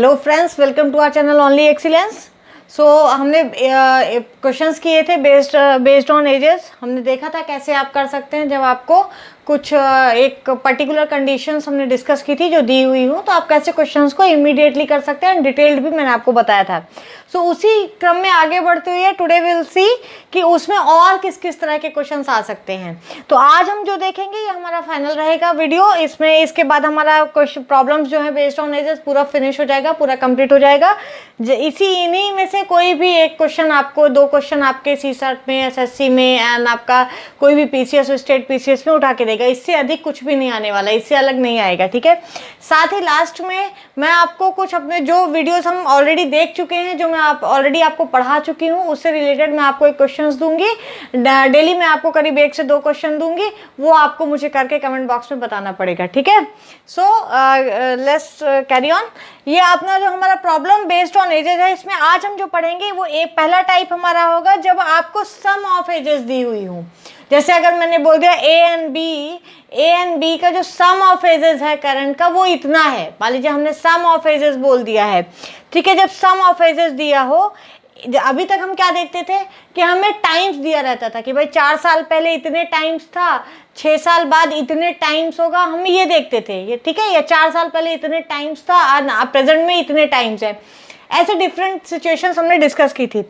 Hello friends, welcome to our channel only excellence. So हमने questions किए थे based on edges. हमने देखा था कैसे आप कर सकते हैं जब आपको कुछ एक पर्टिकुलर कंडीशंस हमने डिस्कस की थी जो दी हुई हो, तो आप कैसे क्वेश्चंस को इमीडिएटली कर सकते हैं। डिटेल्ड भी मैंने आपको बताया था। सो उसी क्रम में आगे बढ़ते हुए टुडे विल सी कि उसमें और किस किस तरह के क्वेश्चंस आ सकते हैं। तो आज हम जो देखेंगे ये हमारा फाइनल रहेगा वीडियो। इसके बाद हमारा क्वेश्चन प्रॉब्लम्स जो है बेस्ड ऑन एजेस पूरा फिनिश हो जाएगा, पूरा कंप्लीट हो जाएगा। इन्हीं में से कोई भी एक क्वेश्चन आपको, दो क्वेश्चन आपके सीसैट में, एसएससी में एंड आपका कोई भी पीसीएस, स्टेट पीसीएस में उठा के देगा। इससे अधिक कुछ भी नहीं आने वाला, इससे अलग नहीं आएगा, ठीक है। साथ ही लास्ट में मैं आपको कुछ अपने जो वीडियोस हम ऑलरेडी देख चुके हैं, जो मैं ऑलरेडी आपको पढ़ा चुकी हूँ, उससे रिलेटेड मैं आपको एक क्वेश्चंस दूंगी। डेली मैं आपको करीब 1 से 2 क्वेश्चन दूंगी, वो आपको मुझे करके कमेंट बॉक्स में बताना पड़ेगा, ठीक है। So let's carry on. ये अपना जो हमारा प्रॉब्लम बेस्ड ऑन एजेस है, इसमें आज हम जो पढ़ेंगे वो एक पहला टाइप हमारा होगा जब आपको सम ऑफ एजेस दी हुई हो। जैसे अगर मैंने बोल दिया ए एंड बी का जो सम ऑफ एजेस है करंट का वो इतना है। मान लीजिए हमने सम ऑफ एजेस बोल दिया है, ठीक है। जब सम ऑफ एजेस दिया हो, अभी तक हम क्या देखते थे कि हमें टाइम्स दिया रहता था कि भाई 4 साल पहले इतने टाइम्स था, 6 साल बाद इतने टाइम्स होगा, हम ये देखते थे, ये ठीक है। या 4 साल पहले इतने टाइम्स था, प्रेजेंट में इतने टाइम्स है। ऐसे डिफरेंट सिचुएशंस हमने डिस्कस की थी।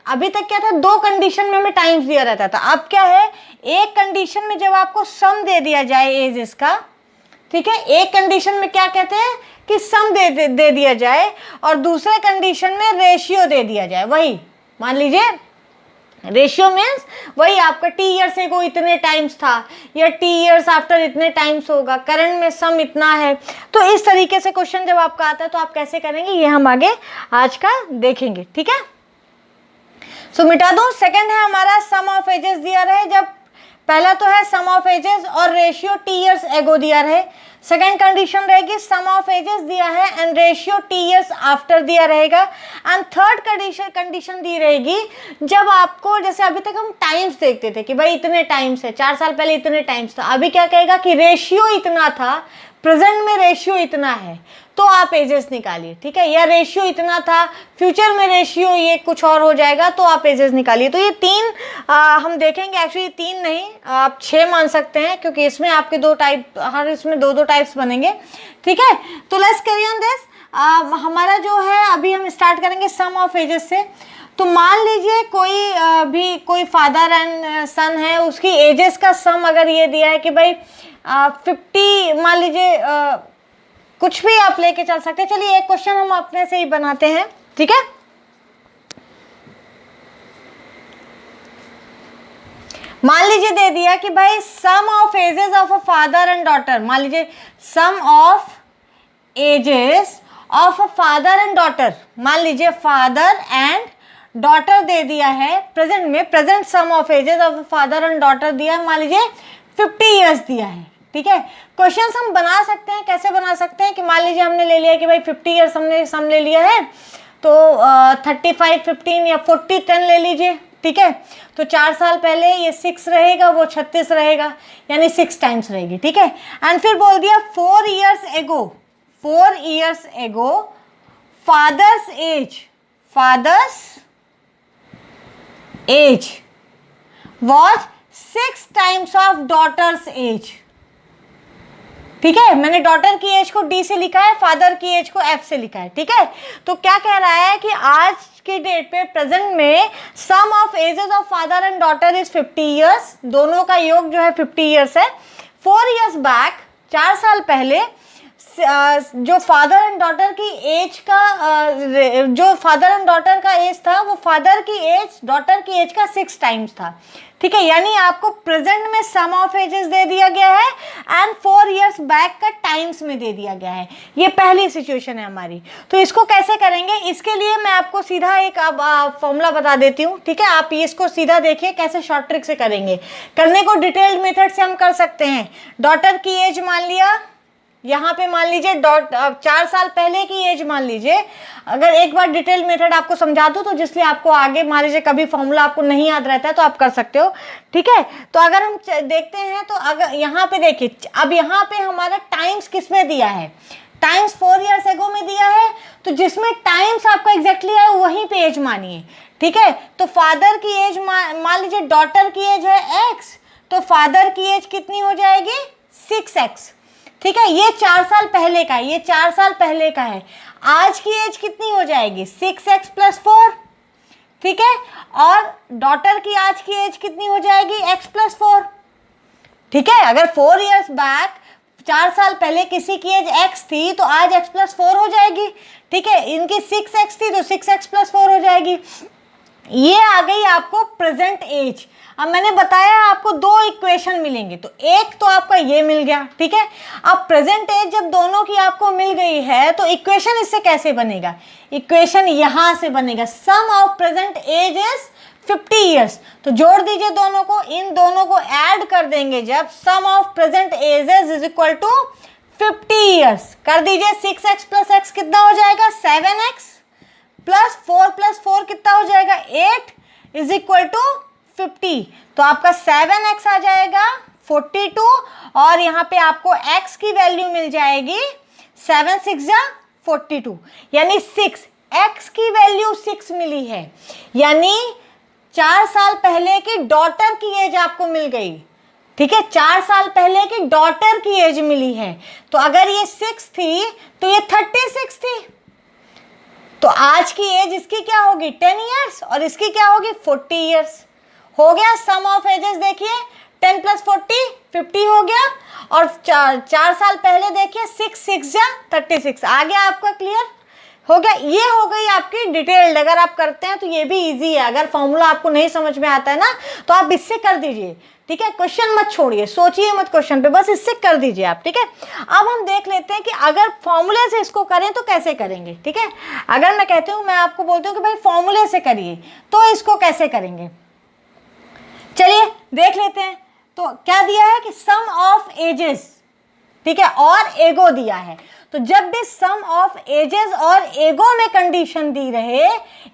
अभी तक क्या था, 2 कंडीशन में हमें टाइम्स दिया रहता था। अब क्या है, एक कंडीशन में जब आपको सम दे दिया जाए एज इसका, ठीक है, एक कंडीशन में क्या कहते हैं कि सम दे दिया जाए और दूसरे कंडीशन में रेशियो दे दिया जाए। वही मान लीजिए रेशियो मीन्स वही आपका टी ईयर्स एगो इतने टाइम्स था या टी ईयर्स आफ्टर इतने टाइम्स होगा, करंट में सम इतना है। तो इस तरीके से क्वेश्चन जब आपका आता है तो आप कैसे करेंगे, ये हम आगे आज का देखेंगे, ठीक है। सो मिटा दो। सेकंड है हमारा सम ऑफ एजेस दिया रहे। जब पहला तो है सम ऑफ एजेस और रेशियो टी ईयर्स एगो दिया रहे। सेकंड कंडीशन रहेगी सम ऑफ एजेस दिया है and ratio T years after दिया रहेगा। एंड थर्ड कंडीशन दी रहेगी जब आपको, जैसे अभी तक हम टाइम्स देखते थे कि भाई इतने टाइम्स है, 4 साल पहले इतने टाइम्स था। अभी क्या कहेगा कि रेशियो इतना था, प्रेजेंट में रेशियो इतना है, तो आप एजेस निकालिए, ठीक है। या रेशियो इतना था, फ्यूचर में रेशियो ये कुछ और हो जाएगा, तो आप एजेस निकालिए। तो ये 3 हम देखेंगे। एक्चुअली 3 नहीं, आप 6 मान सकते हैं, क्योंकि इसमें आपके 2 टाइप, हर इसमें 2 टाइप्स बनेंगे, ठीक है। तो लेट्स कैरी ऑन दिस। हमारा जो है अभी हम स्टार्ट करेंगे सम ऑफ एजेस से। तो मान लीजिए कोई फादर एंड सन है, उसकी एजेस का सम अगर ये दिया है कि भाई 50, मान लीजिए कुछ भी आप लेके चल सकते हैं। चलिए एक क्वेश्चन हम अपने से ही बनाते हैं, ठीक है। मान लीजिए दे दिया कि भाई sum of ages of a father and daughter. मान लीजिए sum of ages of a father and daughter. मान लीजिए फादर एंड डॉटर दे दिया है प्रेजेंट में, present sum of ages of father and daughter दिया है, मान लीजिए 50 ईयर्स दिया है, ठीक है। क्वेश्चन हम बना सकते हैं, कैसे बना सकते हैं कि मान लीजिए हमने ले लिया कि भाई 50 ईयर्स हमने सम ले लिया है, तो 35 15 या 40 10 ले लीजिए, ठीक है। तो 4 साल पहले ये 6 रहेगा, वो 36 रहेगा, यानी 6 टाइम्स रहेगी, ठीक है। एंड फिर बोल दिया 4 years ago father's age was 6 times of daughters as, ठीक है। मैंने डॉटर की एज को डी से लिखा है, फादर की एज को एफ से लिखा है, ठीक है। तो क्या कह रहा है कि आज की डेट पे प्रेजेंट में sum of ages of father and daughter is 50 years. दोनों का योग जो है 50 इयर्स है। 4 इयर्स बैक, 4 साल पहले जो फादर एंड डॉटर की एज का जो फादर एंड डॉटर का एज था, वो फादर की एज डॉटर की एज का 6 टाइम्स था, ठीक है। यानी आपको प्रेजेंट में सम ऑफ एजेस दे दिया गया है एंड 4 इयर्स बैक का टाइम्स में दे दिया गया है। ये पहली सिचुएशन है हमारी। तो इसको कैसे करेंगे, इसके लिए मैं आपको सीधा एक फॉर्मूला बता देती हूँ, ठीक है। आप इसको सीधा देखिए कैसे शॉर्ट ट्रिक से करेंगे। करने को डिटेल्ड मेथड से हम कर सकते हैं। डॉटर की एज मान लिया, यहाँ पे मान लीजिए 4 साल पहले की एज मान लीजिए। अगर एक बार डिटेल मेथड आपको समझा दूँ तो जिसलिए आपको आगे मान लीजिए कभी फॉर्मूला आपको नहीं याद रहता है तो आप कर सकते हो, ठीक है। तो अगर हम देखते हैं तो अगर यहाँ पे देखिए, अब यहाँ पे हमारा टाइम्स किसमें दिया है, टाइम्स 4 ईयर्स एगो में दिया है, तो जिसमें टाइम्स आपका एग्जैक्टली है वहीं पे एज मानिए, ठीक है। तो फादर की एज मान लीजिए डॉटर की एज है x, तो फादर की एज कितनी हो जाएगी 6x, ठीक है। ये 4 साल पहले का है, ये 4 साल पहले का है। आज की एज कितनी हो जाएगी 6x + 4, ठीक है। और डॉटर की आज की एज कितनी हो जाएगी x + 4, ठीक है। अगर 4 ईयर्स बैक 4 साल पहले किसी की एज x थी तो आज x + 4 हो जाएगी, ठीक है। इनकी 6x थी तो 6x + 4 हो जाएगी। ये आ गई आपको प्रेजेंट एज। अब मैंने बताया आपको 2 इक्वेशन मिलेंगे, तो एक तो आपका ये मिल गया, ठीक है। अब प्रेजेंट एज जब दोनों की आपको मिल गई है तो इक्वेशन इससे कैसे बनेगा, इक्वेशन यहां से बनेगा, sum of present age is 50 years. तो जोड़ दीजिए दोनों को, इन दोनों को ऐड कर देंगे जब, sum of present ages is equal to 50 years. कर दीजिए 6x + x कितना हो जाएगा 7x + 4 + 4 कितना हो जाएगा 8 इज इक्वल टू 50। तो आपका 7x आ जाएगा 42 और यहाँ पे आपको x की वैल्यू मिल जाएगी 7 × 6 = 42, यानी 6x की वैल्यू 6 मिली है, यानी 4 साल पहले की डॉटर की एज आपको मिल गई, ठीक है। 4 साल पहले की डॉटर की एज मिली है। तो अगर ये 6 थी तो ये 36 थी, तो आज की एज इसकी क्या होगी 10 ईयर्स और इसकी क्या होगी 40 ईयर्स। हो गया सम ऑफ एजेस, देखिए 10 + 40 50 हो गया, और 4 साल पहले देखिए 6 × 6 = 36 आ गया आपका, क्लियर हो गया। ये हो गई आपकी डिटेल्ड, अगर आप करते हैं तो ये भी इजी है। अगर फॉर्मूला आपको नहीं समझ में आता है ना तो आप इससे कर दीजिए, ठीक है। क्वेश्चन मत छोड़िए, सोचिए मत क्वेश्चन पे, बस इससे कर दीजिए आप, ठीक है। अब हम देख लेते हैं कि अगर फॉर्मूले से इसको करें तो कैसे करेंगे, ठीक है। अगर मैं कहती हूँ, मैं आपको बोलती हूँ कि भाई फॉर्मूले से करिए, तो इसको कैसे करेंगे, चलिए देख लेते हैं। तो क्या दिया है कि सम ऑफ एजेस, ठीक है, और एगो दिया है। तो जब भी सम ऑफ एजेस और एगो में कंडीशन दी रहे,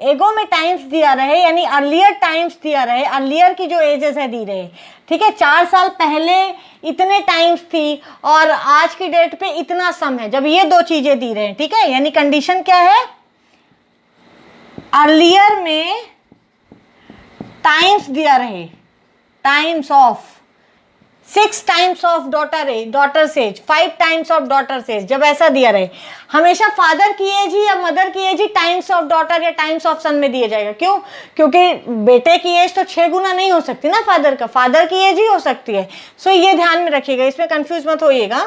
एगो में टाइम्स दिया रहे, यानी अर्लियर टाइम्स दिया रहे, अर्लियर की जो एजेस है दी रहे, ठीक है। 4 साल पहले इतने टाइम्स थी और आज की डेट पे इतना सम है, जब ये 2 चीजें दी रहे हैं, ठीक है, यानी कंडीशन क्या है, अर्लियर में टाइम्स दिया रहे, times of 6 times of daughters as, 5 times of daughters as, जब ऐसा दिया रहे। हमेशा फादर की एज ही या मदर की एज ही टाइम्स ऑफ डॉटर या टाइम्स ऑफ सन में दिया जाएगा। क्यों? क्योंकि बेटे की एज तो 6 गुना नहीं हो सकती ना फादर का, फादर की एज ही हो सकती है। सो ये ध्यान में रखिएगा, इसमें कंफ्यूज मत होइएगा।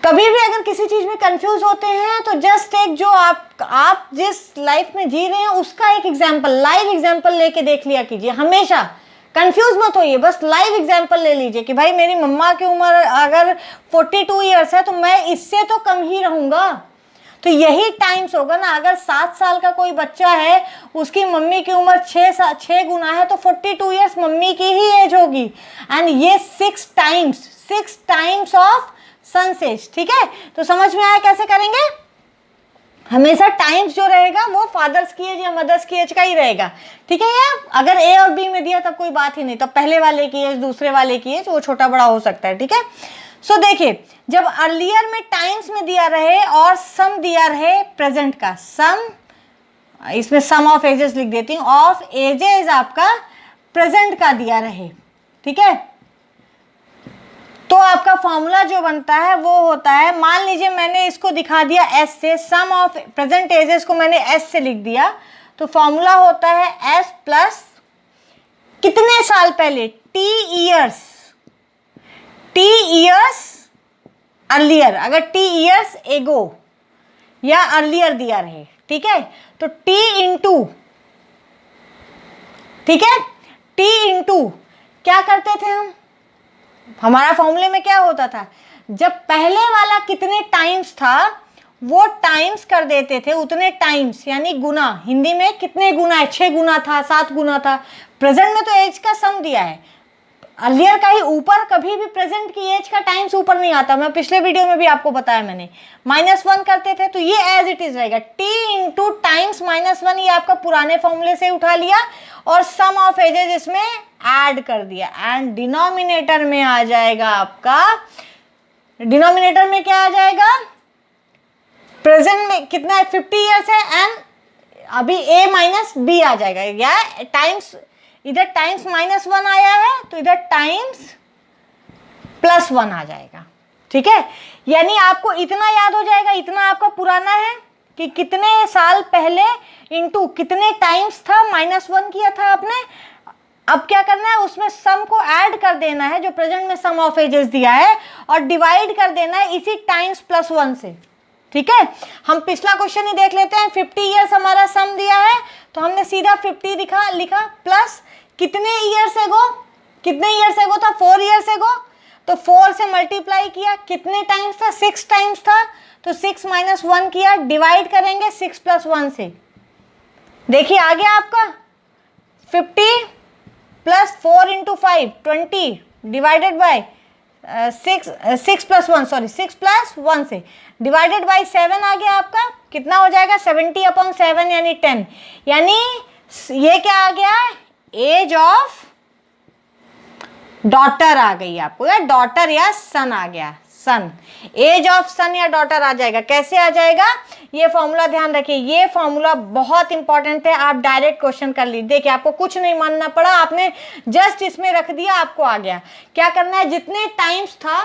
कभी भी अगर किसी चीज में कंफ्यूज होते हैं तो जस्ट एक जो आप जिस लाइफ में जी रहे हैं उसका एक एग्जाम्पल, लाइव एग्जाम्पल लेके देख लिया कीजिए। हमेशा कंफ्यूज मत होइए, बस लाइव एग्जाम्पल ले लीजिए कि भाई मेरी मम्मा की उम्र अगर 42 ईयर्स है तो मैं इससे तो कम ही रहूंगा, तो यही टाइम्स होगा ना। अगर 7 साल का कोई बच्चा है, उसकी मम्मी की उम्र 6 गुना है, तो 42 ईयर्स मम्मी की ही एज होगी। एंड ये 6 टाइम्स ऑफ सनसेज, ठीक है। तो समझ में आया कैसे करेंगे। हमेशा टाइम्स जो रहेगा वो फादर्स की एज या मदर्स की एज का ही रहेगा, ठीक है। या अगर ए और बी में दिया तब कोई बात ही नहीं, तब पहले वाले की एज दूसरे वाले की एज वो छोटा बड़ा हो सकता है, ठीक है। सो देखिए, जब अर्लियर में टाइम्स में दिया रहे और सम दिया रहे प्रेजेंट का, सम, इसमें सम ऑफ एजेस लिख देती हूँ, ऑफ एजेस आपका प्रेजेंट का दिया रहे, ठीक है। तो आपका फॉर्मूला जो बनता है वो होता है, मान लीजिए मैंने इसको दिखा दिया एस से, सम ऑफ प्रेजेंट एजेस को मैंने एस से लिख दिया, तो फॉर्मूला होता है एस प्लस कितने साल पहले, टी ईयर्स अर्लियर, अगर टी ईयर्स एगो या अर्लियर दिया रहे, ठीक है, तो टी इंटू, ठीक है, टी इंटू क्या करते थे हम, हमारा फॉर्मूले में क्या होता था, जब पहले वाला कितने टाइम्स था वो टाइम्स कर देते थे उतने टाइम्स, यानी गुना। हिंदी में कितने गुना है, 6 गुना था, 7 गुना था। प्रेजेंट में तो एज का सम दिया है, अर्लियर का ही ऊपर, कभी भी प्रेजेंट की एज का टाइम्स ऊपर नहीं आता। मैं पिछले वीडियो में भी आपको बताया मैंने, -1 करते थे, तो ये एज इट इज रहेगा, टी इंटू टाइम्स -1, ये आपका पुराने फॉर्मूले से उठा लिया और सम ऑफ एजेस इसमें ऐड कर दिया, एंड डिनोमिनेटर में आ जाएगा आपका डिनोमिनेटर में क्या आ जाएगा, प्रेजेंट में कितना है 50 ईयर्स है, एंड अभी a माइनस बी आ जाएगा, या टाइम्स, इधर टाइम्स -1 आया है तो इधर टाइम्स +1 आ जाएगा। ठीक है, यानी आपको इतना याद हो जाएगा, इतना आपका पुराना है कि कितने साल पहले इंटू कितने टाइम्स था, -1 किया था आपने। अब क्या करना है, उसमें सम को ऐड कर देना है जो प्रेजेंट में सम ऑफ एजेस दिया है, और डिवाइड कर देना है इसी टाइम्स +1 से। ठीक है, हम पिछला क्वेश्चन ही देख लेते हैं। 50 ईयर्स हमारा सम दिया है, तो हमने सीधा 50 लिखा प्लस कितने ईयर्स एगो, कितने ईयर्स एगो था, 4 ईयर्स एगो, तो 4 से मल्टीप्लाई किया, कितने टाइम्स था, 6 टाइम्स था, तो 6 - 1 किया, डिवाइड करेंगे 6 + 1 से। देखिए आ गया आपका 50 + 4 × 5 20 डिवाइडेड बाय 6 + 1 से डिवाइडेड बाय 7 आ गया आपका, कितना हो जाएगा 70/7 यानी 10, यानी ये क्या आ गया, एज ऑफ डॉटर आ गई आपको, या डॉटर या सन आ गया, सन, एज ऑफ सन या डॉटर आ जाएगा। कैसे आ जाएगा, ये फॉर्मूला ध्यान रखिए, ये फॉर्मूला बहुत इंपॉर्टेंट है, आप डायरेक्ट क्वेश्चन कर लीजिए। देखिए आपको कुछ नहीं मानना पड़ा, आपने जस्ट इसमें रख दिया, आपको आ गया। क्या करना है, जितने टाइम्स था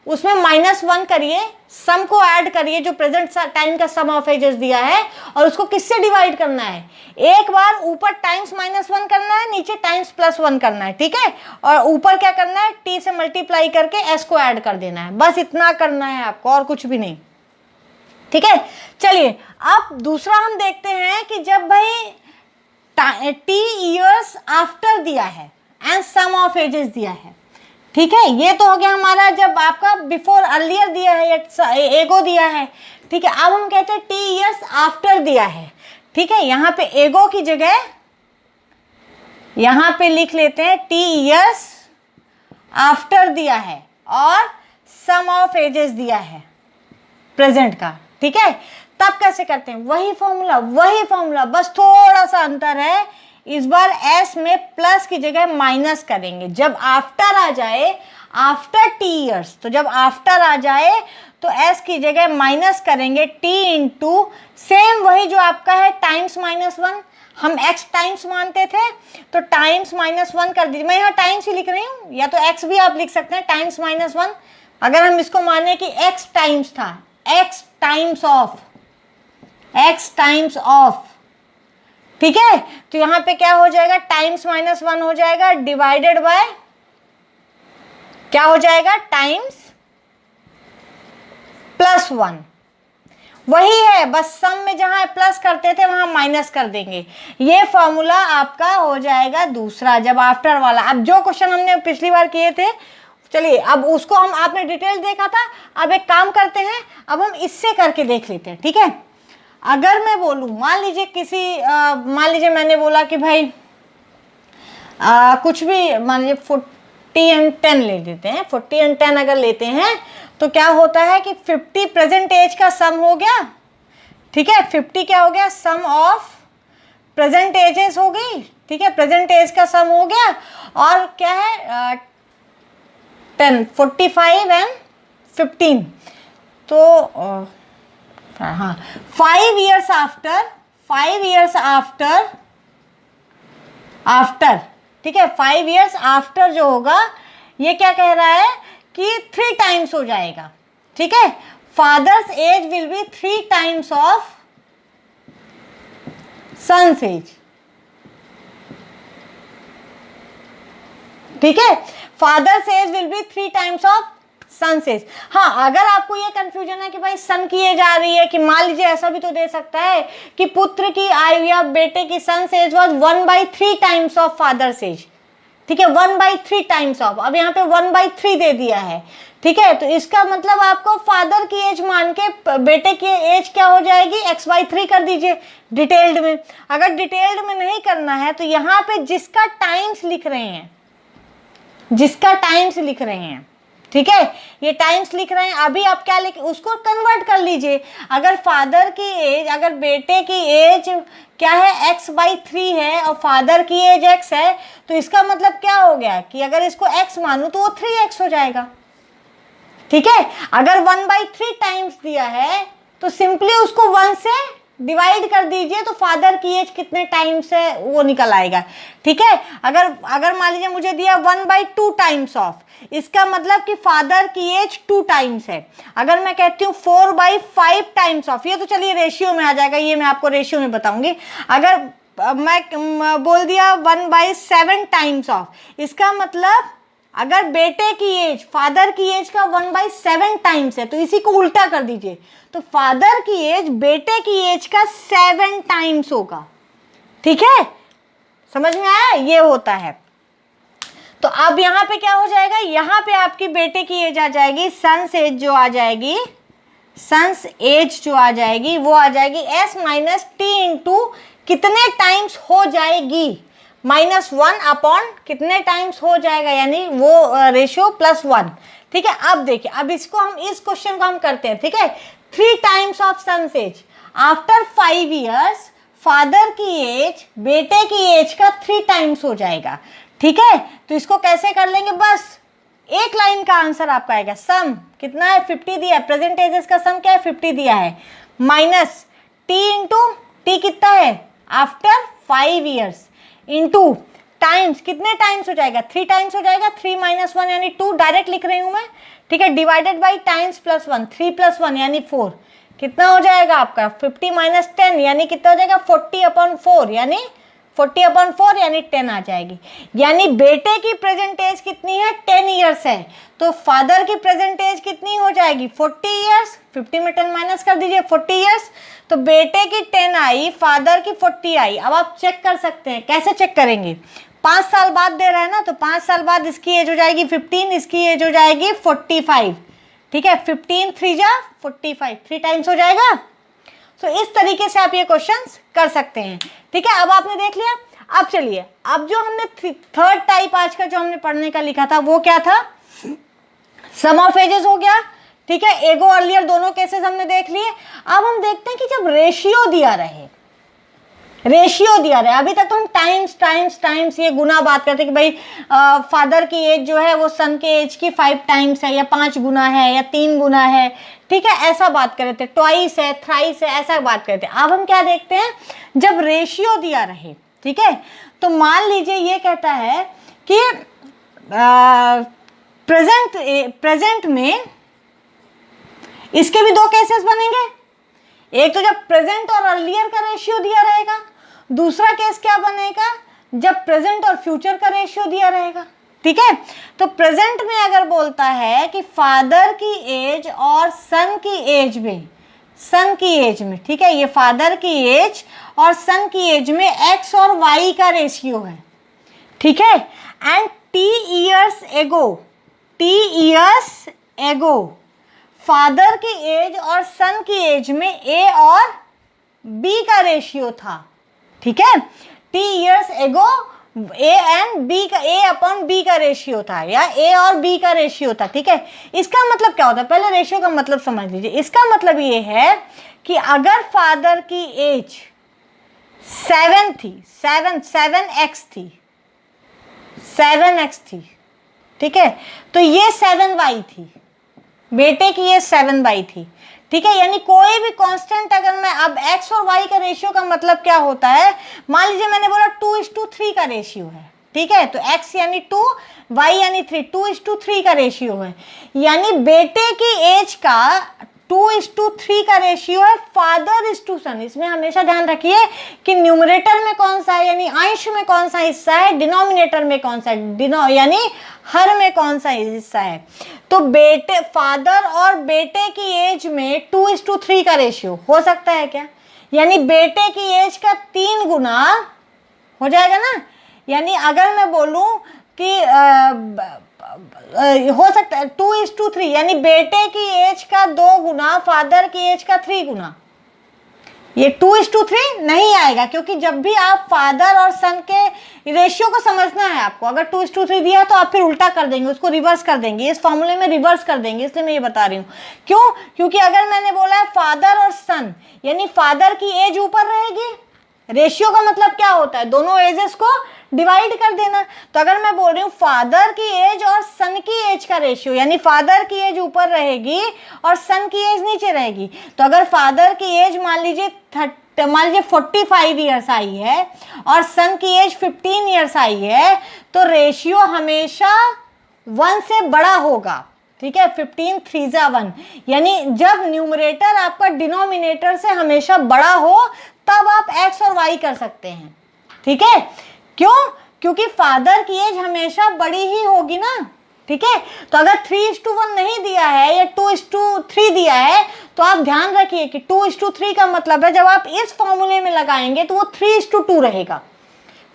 उसमें -1 करिए, सम को ऐड करिए जो प्रेजेंट टाइम का सम ऑफ एजेस दिया है, और उसको किससे डिवाइड करना है, एक बार ऊपर टाइम्स -1 करना है, नीचे टाइम्स +1 करना है। ठीक है, और ऊपर क्या करना है, t से मल्टीप्लाई करके s को ऐड कर देना है, बस इतना करना है आपको, और कुछ भी नहीं। ठीक है, चलिए अब दूसरा हम देखते हैं कि जब भाई t ईयर्स आफ्टर दिया है एंड सम ऑफ एजेस दिया है। ठीक है, ये तो हो गया हमारा जब आपका बिफोर अर्लियर दिया है या एगो दिया है। ठीक है, अब हम कहते हैं t ईयर्स आफ्टर दिया है। ठीक है, यहाँ पे एगो की जगह यहाँ पे लिख लेते हैं t ईयर्स आफ्टर दिया है और सम ऑफ एजेस दिया है प्रेजेंट का। ठीक है, तब कैसे करते हैं, वही फॉर्मूला, बस थोड़ा सा अंतर है, इस बार s में प्लस की जगह माइनस करेंगे। जब आफ्टर आ जाए, आफ्टर t ईयर्स, तो जब आफ्टर आ जाए तो s की जगह माइनस करेंगे, t इंटू सेम वही जो आपका है टाइम्स -1, हम x टाइम्स मानते थे तो टाइम्स -1 कर दीजिए। मैं यहाँ टाइम्स ही लिख रही हूँ, या तो x भी आप लिख सकते हैं, टाइम्स -1। अगर हम इसको माने कि x टाइम्स था, x टाइम्स ऑफ, ठीक है, तो यहाँ पे क्या हो जाएगा, टाइम्स -1 हो जाएगा, डिवाइडेड बाय क्या हो जाएगा, टाइम्स +1। वही है, बस सम में जहां प्लस करते थे वहां माइनस कर देंगे। ये फॉर्मूला आपका हो जाएगा दूसरा, जब आफ्टर वाला। अब जो क्वेश्चन हमने पिछली बार किए थे, चलिए अब उसको हम, आपने डिटेल देखा था, अब एक काम करते हैं, अब हम इससे करके देख लेते हैं। ठीक है, अगर मैं बोलूँ, मान लीजिए मैंने बोला कि भाई कुछ भी, मान लीजिए 40 and 10 ले लेते हैं, 40 and 10 अगर लेते हैं तो क्या होता है कि 50 प्रेजेंट एज का सम हो गया। ठीक है, 50 क्या हो गया, सम ऑफ प्रेजेंट एजेस हो गई। ठीक है, प्रेजेंट एज का सम हो गया, और क्या है 10, 45 and 15, तो हाँ 5 years आफ्टर, ठीक है, 5 years आफ्टर जो होगा, ये क्या कह रहा है कि 3 टाइम्स हो जाएगा। ठीक है, father's age will be 3 times of son's age. ठीक है, father's age will be 3 times of son age. हाँ, अगर आपको ये कंफ्यूजन है कि भाई सन की एज आ रही है, कि मान लीजिए ऐसा भी तो दे सकता है कि पुत्र की आयु या बेटे की son age was 1/3 times of father's age. ठीक है, 1/3 टाइम्स ऑफ, अब यहाँ पे 1/3 दे दिया है। ठीक है, तो इसका मतलब आपको फादर की एज मान के बेटे की एज क्या हो जाएगी, x/3 कर दीजिए डिटेल्ड में। अगर डिटेल्ड में नहीं करना है तो यहाँ पे जिसका टाइम्स लिख रहे हैं, ठीक है, ये टाइम्स लिख रहे हैं, अभी आप क्या लिख, उसको कन्वर्ट कर लीजिए। अगर फादर की एज, अगर बेटे की एज क्या है, x/3 है और फादर की एज x है, तो इसका मतलब क्या हो गया कि अगर इसको x मानूं तो वो 3x हो जाएगा। ठीक है, अगर 1/3 टाइम्स दिया है तो सिंपली उसको 1 से डिवाइड कर दीजिए, तो फादर की एज कितने टाइम्स है वो निकल आएगा। ठीक है, अगर मान लीजिए मुझे दिया 1/2 टाइम्स ऑफ, इसका मतलब कि फादर की एज 2 टाइम्स है। अगर मैं कहती हूँ 4/5 टाइम्स ऑफ, ये तो चलिए रेशियो में आ जाएगा, ये मैं आपको रेशियो में बताऊंगी। अगर मैं बोल दिया 1/7 टाइम्स ऑफ, इसका मतलब अगर बेटे की एज फादर की एज का 1/7 टाइम्स है, तो इसी को उल्टा कर दीजिए, तो फादर की एज बेटे की एज का 7 टाइम्स होगा। ठीक है, समझ में आया, ये होता है। तो अब यहां पे क्या हो जाएगा, यहां पे आपकी बेटे की एज आ जाएगी, सन्स एज जो आ जाएगी, सन्स एज जो आ जाएगी वो आ जाएगी s माइनस टी इंटू कितने टाइम्स हो जाएगी, -1 अपॉन कितने टाइम्स हो जाएगा, यानी वो रेशियो +1। ठीक है, अब देखिए, अब इसको हम इस क्वेश्चन को हम करते हैं। ठीक है, 3 times of son's age after 5 years, father की एज बेटे की एज का 3 टाइम्स हो जाएगा। ठीक है, तो इसको कैसे कर लेंगे, बस एक लाइन का आंसर आपका आएगा, सम कितना है 50 दिया है, प्रेजेंट एजेस का सम क्या है 50 दिया है, माइनस टी इंटू टी कितना है आफ्टर 5 ईयर्स इंटू टाइम्स, कितने टाइम्स हो जाएगा 3 टाइम्स हो जाएगा, 3 - 1 यानी 2, डायरेक्ट लिख रही हूं मैं। ठीक है, डिवाइडेड बाई टाइम्स +1, 3 + 1 यानी 4, कितना हो जाएगा आपका 50 - 10 यानी कितना हो जाएगा 40/4, यानी 40/4 यानी 10 आ जाएगी। यानी बेटे की प्रेजेंट एज कितनी है 10 ईयर्स है, तो फादर की प्रेजेंट एज कितनी हो जाएगी 40 ईयर्स, 50 में 10 माइनस कर दीजिए 40 ईयर्स, तो बेटे की 10 आई, फादर की 40 आई। अब आप चेक कर सकते हैं, कैसे चेक करेंगे, 5 साल बाद दे रहा है ना, तो 5 साल बाद इसकी एज हो जाएगी 15, इसकी एज हो जाएगी 45। ठीक है, 15 3 जा 45, 3 टाइम्स हो जाएगा। तो इस तरीके से आप ये क्वेश्चंस कर सकते हैं। ठीक है, अब आपने देख लिया। अब चलिए, अब जो हमने थर्ड टाइप आज का जो हमने पढ़ने का लिखा था वो क्या था, सम ऑफ एजेस हो गया। ठीक है, एगो अर्लियर दोनों केसेस हमने देख लिए। अब हम देखते हैं कि जब रेशियो दिया रहे, अभी तक तो हम टाइम्स ये गुना बात करते हैं कि भाई फादर की एज जो है वो सन के एज की 5 टाइम्स है, या 5 गुना है, या 3 गुना है। ठीक है, ऐसा बात कर रहे थे, ट्वाइस है, थ्राइस है, ऐसा बात करते हैं। अब हम क्या देखते हैं, जब रेशियो दिया रहे, ठीक है, तो मान लीजिए ये कहता है कि प्रेजेंट में इसके भी 2 केसेस बनेंगे। एक तो जब प्रेजेंट और अर्लियर का रेशियो दिया रहेगा, दूसरा केस क्या बनेगा जब प्रेजेंट और फ्यूचर का रेशियो दिया रहेगा। ठीक है, तो प्रेजेंट में अगर बोलता है कि फादर की एज और सन की एज में, ठीक है, ये फादर की एज और सन की एज में x और y का रेशियो है। ठीक है, and t years ago father की एज और सन की एज में a और b का रेशियो था। ठीक है, t years ago a and b का a/b का रेशियो था, या a और b का रेशियो था। ठीक है, इसका मतलब क्या होता है, पहले रेशियो का मतलब समझ लीजिए। इसका मतलब ये है कि अगर फादर की एज 7 थी, 7x थी, ठीक है, तो ये 7y थी, बेटे की ये 7y थी। ठीक है, यानी कोई भी कांस्टेंट अगर मैं, अब x और y का रेशियो का मतलब क्या होता है, मान लीजिए मैंने बोला 2:3 का रेशियो है। ठीक है, तो x यानी 2, y यानी 3, 2:3 का रेशियो है, यानी बेटे की एज का 2:3 का रेशियो है फादर इज टू सन। इसमें हमेशा ध्यान रखिए कि न्यूमरेटर में कौन सा है, यानी अंश में कौन सा हिस्सा है, डिनोमिनेटर में कौन सा है, यानी हर में कौन सा हिस्सा है। तो बेटे, फादर और बेटे की एज में 2:3 का रेशियो हो सकता है क्या, यानी बेटे की एज का 3 गुना हो जाएगा ना। यानी अगर मैं बोलूं कि हो सकता है 2:3, यानी बेटे की एज का 2 गुना, फादर की एज का 3 गुना। ये 2:3 नहीं आएगा, क्योंकि जब भी आप फादर और सन के रेशियो को समझना है आपको, अगर 2:3 दिया तो आप फिर उल्टा कर देंगे, उसको रिवर्स कर देंगे, इस फॉर्मूले में रिवर्स कर देंगे, इसलिए मैं ये बता रही हूँ। क्यों, क्योंकि अगर मैंने बोला है फादर और सन, यानी फादर की एज ऊपर रहेगी, रेशियो का मतलब क्या होता है, दोनों एजेस को डिवाइड कर देना। तो अगर मैं बोल रही हूँ फादर की एज और सन की एज का रेशियो, यानी फादर की एज ऊपर रहेगी और सन की एज नीचे रहेगी। तो अगर फादर की एज मान लीजिए 45 ईयर्स आई है और सन की एज 15 ईयर्स आई है, तो रेशियो हमेशा 1 से बड़ा होगा, ठीक है। 15 3 जा 1, यानी जब न्यूमरेटर आपका डिनोमिनेटर से हमेशा बड़ा हो तब आप एक्स और वाई कर सकते हैं, ठीक है। क्यों? क्योंकि फादर की एज हमेशा बड़ी ही होगी ना, ठीक है। तो अगर 3:1 नहीं दिया है या 2:3 दिया है, तो आप ध्यान रखिए कि 2:3 का मतलब है जब आप इस फॉर्मूले में लगाएंगे तो वो 3:2 रहेगा,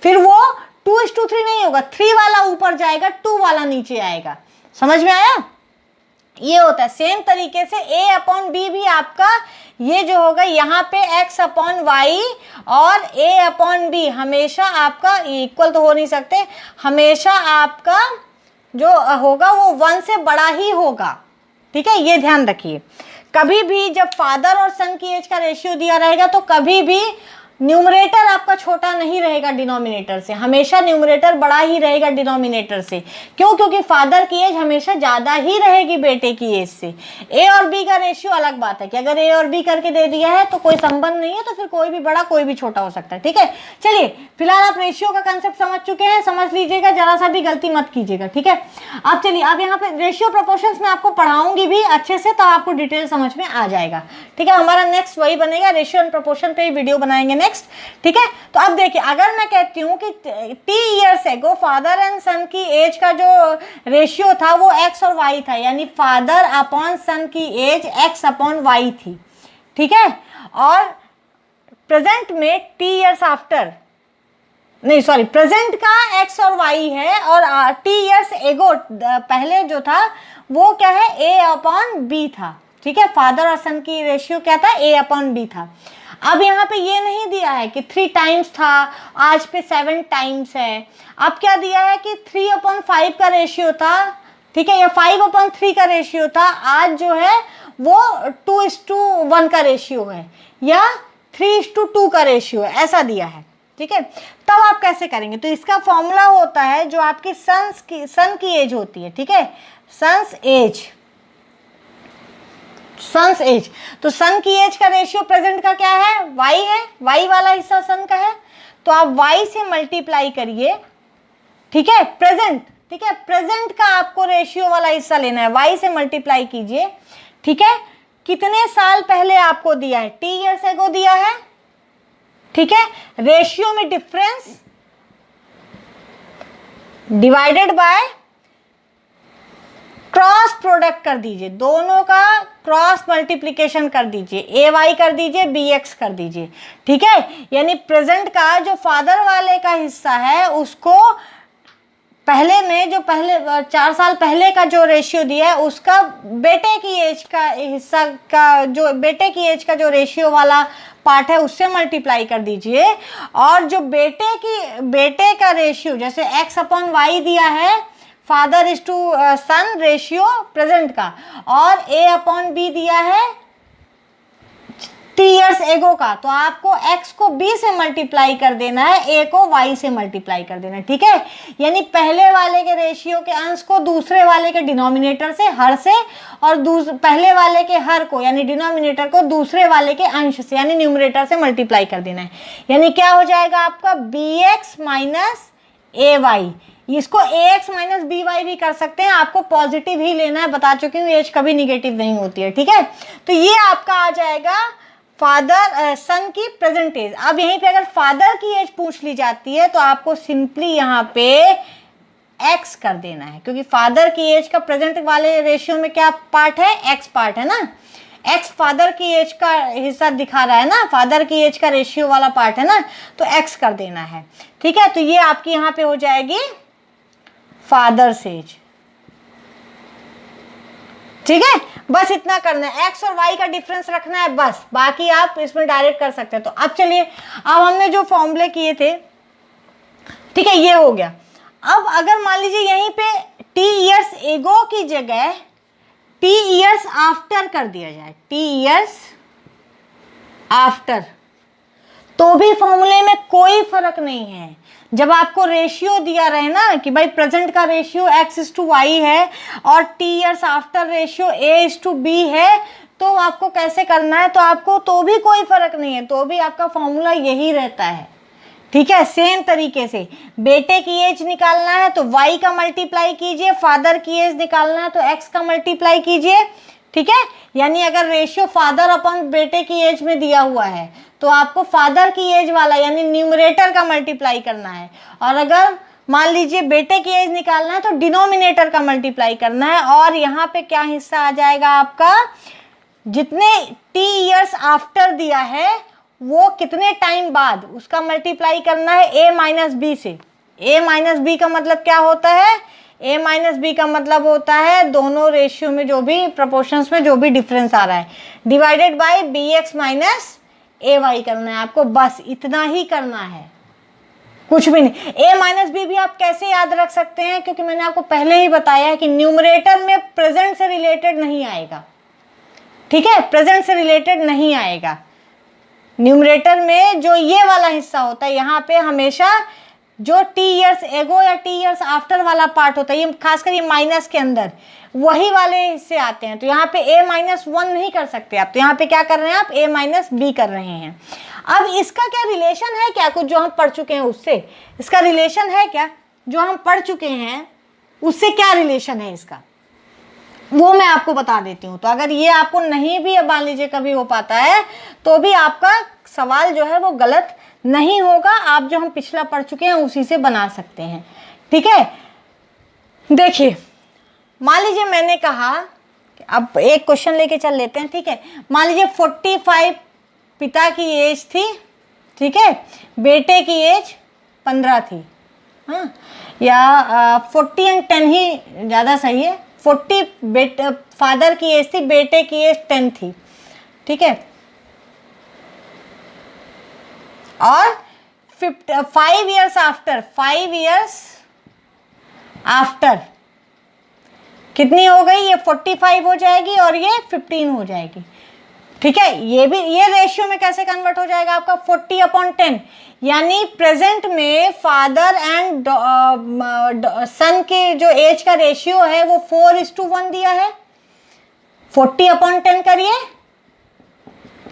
फिर वो 2:3 नहीं होगा, 3 वाला ऊपर जाएगा, 2 वाला नीचे आएगा। समझ में आया? ये होता है। सेम तरीके से a अपॉन बी भी आपका ये जो होगा यहाँ पे x अपॉन वाई और a अपॉन बी हमेशा आपका इक्वल तो हो नहीं सकते, हमेशा आपका जो होगा वो 1 से बड़ा ही होगा, ठीक है। ये ध्यान रखिए। कभी भी जब फादर और सन की एज का रेशियो दिया रहेगा तो कभी भी न्यूमरेटर आपका छोटा नहीं रहेगा डिनोमिनेटर से, हमेशा न्यूमरेटर बड़ा ही रहेगा डिनोमिनेटर से। क्यों? क्योंकि फादर की एज हमेशा ज़्यादा ही रहेगी बेटे की एज से। ए और बी का रेशियो अलग बात है कि अगर ए और बी करके दे दिया है तो कोई संबंध नहीं है, तो फिर कोई भी बड़ा कोई भी छोटा हो सकता है, ठीक है। चलिए, फिलहाल आप रेशियो का कंसेप्ट समझ चुके हैं, समझ लीजिएगा, जरा सा भी गलती मत कीजिएगा, ठीक है। अब चलिए, अब यहाँ पे रेशियो प्रोपोर्शंस में आपको पढ़ाऊंगी भी अच्छे से, तब आपको डिटेल समझ में आ जाएगा, ठीक है। हमारा नेक्स्ट वही बनेगा, रेशियो एंड प्रोपोर्शन पे ही वीडियो बनाएंगे नेक्स्ट, ठीक है। तो अब देखिए, अगर मैं कहती हूँ कि T years ago father and son की एज का जो रेशियो था वो एक्स और वाई था, यानी फादर अपॉन सन की एज एक्स अपॉन वाई थी, ठीक है। और प्रेजेंट में टी ईयर्स आफ्टर, नहीं सॉरी, प्रेजेंट का एक्स और वाई है और टी ईयर्स एगो पहले जो था वो क्या है, ए अपॉन बी था, ठीक है। फादर और सन की रेशियो क्या था, ए अपॉन बी था। अब यहाँ पे ये नहीं दिया है कि 3 टाइम्स था, आज पे 7 टाइम्स है। अब क्या दिया है कि 3/5 का रेशियो था, ठीक है, या 5/3 का रेशियो था, आज जो है वो 2:1 का रेशियो है या 3:2 का रेशियो है, ऐसा दिया है, ठीक है। तब आप कैसे करेंगे? तो इसका फॉर्मूला होता है जो आपकी सन की एज होती है, ठीक है, सन्स एज। तो सन की एज का रेशियो प्रेजेंट का क्या है, वाई है, वाई वाला हिस्सा सन का है, तो आप वाई से मल्टीप्लाई करिए, ठीक है, प्रेजेंट, ठीक है, प्रेजेंट का आपको रेशियो वाला हिस्सा लेना है, वाई से मल्टीप्लाई कीजिए, ठीक है। कितने साल पहले आपको दिया है, टी ईयर्स एगो दिया है, ठीक है। रेशियो में difference divided by cross product कर दीजिए, दोनों का क्रॉस मल्टीप्लिकेशन कर दीजिए, ए वाई कर दीजिए, बी एक्स कर दीजिए, ठीक है। यानी प्रेजेंट का जो फादर वाले का हिस्सा है उसको पहले में जो पहले 4 साल पहले का जो रेशियो दिया है उसका बेटे की एज का हिस्सा का जो बेटे की एज का जो रेशियो वाला पार्ट है उससे मल्टीप्लाई कर दीजिए, और जो बेटे का रेशियो जैसे एक्स अपॉन वाई दिया है father is to son ratio present का, और ए अपॉन बी दिया है टी ईयर्स एगो का, तो आपको x को b से मल्टीप्लाई कर देना है, a को y से मल्टीप्लाई कर देना है, ठीक है। यानी पहले वाले के रेशियो के अंश को दूसरे वाले के डिनोमिनेटर से, हर से, और पहले वाले के हर को यानी डिनोमिनेटर को दूसरे वाले के अंश से यानी न्यूमरेटर से मल्टीप्लाई कर देना है। यानी क्या हो जाएगा आपका bx माइनस ay, इसको ax माइनस by भी कर सकते हैं, आपको पॉजिटिव ही लेना है, बता चुकी हूँ एज कभी निगेटिव नहीं होती है, ठीक है। तो ये आपका आ जाएगा फादर सन की प्रेजेंट एज। अब यहीं पे अगर फादर की एज पूछ ली जाती है तो आपको सिंपली यहाँ पे x कर देना है, क्योंकि फादर की एज का प्रेजेंट वाले रेशियो में क्या पार्ट है, x पार्ट है ना, x फादर की एज का हिस्सा दिखा रहा है ना, फादर की एज का रेशियो वाला पार्ट है ना, तो x कर देना है, ठीक है। तो ये आपकी यहाँ पे हो जाएगी फादर्स एज, ठीक है। बस इतना करना है, एक्स और वाई का डिफरेंस रखना है बस, बाकी आप इसमें डायरेक्ट कर सकते हैं। तो अब चलिए, अब हमने जो फॉर्मूले किए थे, ठीक है, ये हो गया। अब अगर मान लीजिए यहीं पे टी ईयर्स एगो की जगह टी ईयर्स आफ्टर कर दिया जाए, टी ईयर्स आफ्टर, तो भी फॉर्मूले में कोई फर्क नहीं है। जब आपको रेशियो दिया रहे ना कि भाई प्रेजेंट का रेशियो x/y है और t years after ratio a/b है, तो आपको कैसे करना है, तो आपको तो भी कोई फर्क नहीं है, तो भी आपका फॉर्मूला यही रहता है। ठीक है, सेम तरीके से बेटे की एज निकालना है तो y का मल्टीप्लाई कीजिए, फादर की एज निकालना है तो x का मल्टीप्लाई कीजिए। ठीक है, यानी अगर रेशियो फादर अपॉन बेटे की एज में दिया हुआ है तो आपको फादर की एज वाला यानी न्यूमरेटर का मल्टीप्लाई करना है, और अगर मान लीजिए बेटे की एज निकालना है तो डिनोमिनेटर का मल्टीप्लाई करना है। और यहाँ पे क्या हिस्सा आ जाएगा आपका, जितने t ईयर्स आफ्टर दिया है वो कितने टाइम बाद, उसका मल्टीप्लाई करना है a-b से। a-b का मतलब क्या होता है, a-b का मतलब होता है दोनों रेशियो में जो भी प्रोपोर्शंस में जो भी डिफरेंस आ रहा है divided by bx minus ay करना है आपको, बस इतना ही करना है, कुछ भी नहीं। a-b भी आप कैसे याद रख सकते हैं, क्योंकि मैंने आपको पहले ही बताया है कि न्यूमरेटर में प्रेजेंट से रिलेटेड नहीं आएगा। ठीक है, प्रेजेंट से रिलेटेड नहीं आएगा। न्यूमरेटर में जो ये वाला हिस्सा होता है यहाँ पे हमेशा जो t ईयर्स एगो या t ईयर्स आफ्टर वाला पार्ट होता है, ये खासकर ये माइनस के अंदर वही वाले हिस्से आते हैं। तो यहाँ पे a-1 नहीं कर सकते आप, तो यहाँ पे क्या कर रहे हैं आप, a-b कर रहे हैं। अब इसका क्या रिलेशन है, क्या कुछ जो हम पढ़ चुके हैं उससे इसका रिलेशन है क्या, जो हम पढ़ चुके हैं उससे क्या रिलेशन है इसका, वो मैं आपको बता देती हूँ। तो अगर ये आपको नहीं भी मान लीजिए कभी हो पाता है तो भी आपका सवाल जो है वो गलत नहीं होगा, आप जो हम पिछला पढ़ चुके हैं उसी से बना सकते हैं। ठीक है, देखिए मान लीजिए मैंने कहा, अब एक क्वेश्चन लेके चल लेते हैं। ठीक है, मान लीजिए 45 पिता की एज थी, ठीक है, बेटे की एज 15 थी, हाँ, या 40 और 10 ही ज़्यादा सही है। 40 फादर की एज थी, बेटे की एज 10 थी। ठीक है, और 5 ईयर्स आफ्टर कितनी हो गई, ये 45 हो जाएगी और ये 15 हो जाएगी। ठीक है, ये भी ये रेशियो में कैसे कन्वर्ट हो जाएगा आपका 40/10, यानी प्रेजेंट में फादर एंड सन के जो एज का रेशियो है वो 4:1 दिया है। 40/10 करिए,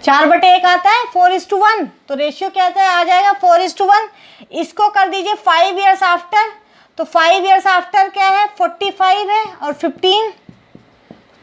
4/1 आता है, 4:1, तो रेशियो क्या आ जाएगा 4:1। इसको कर दीजिए 5 ईयर्स आफ्टर, तो 5 ईयर्स आफ्टर क्या है 45 है और 15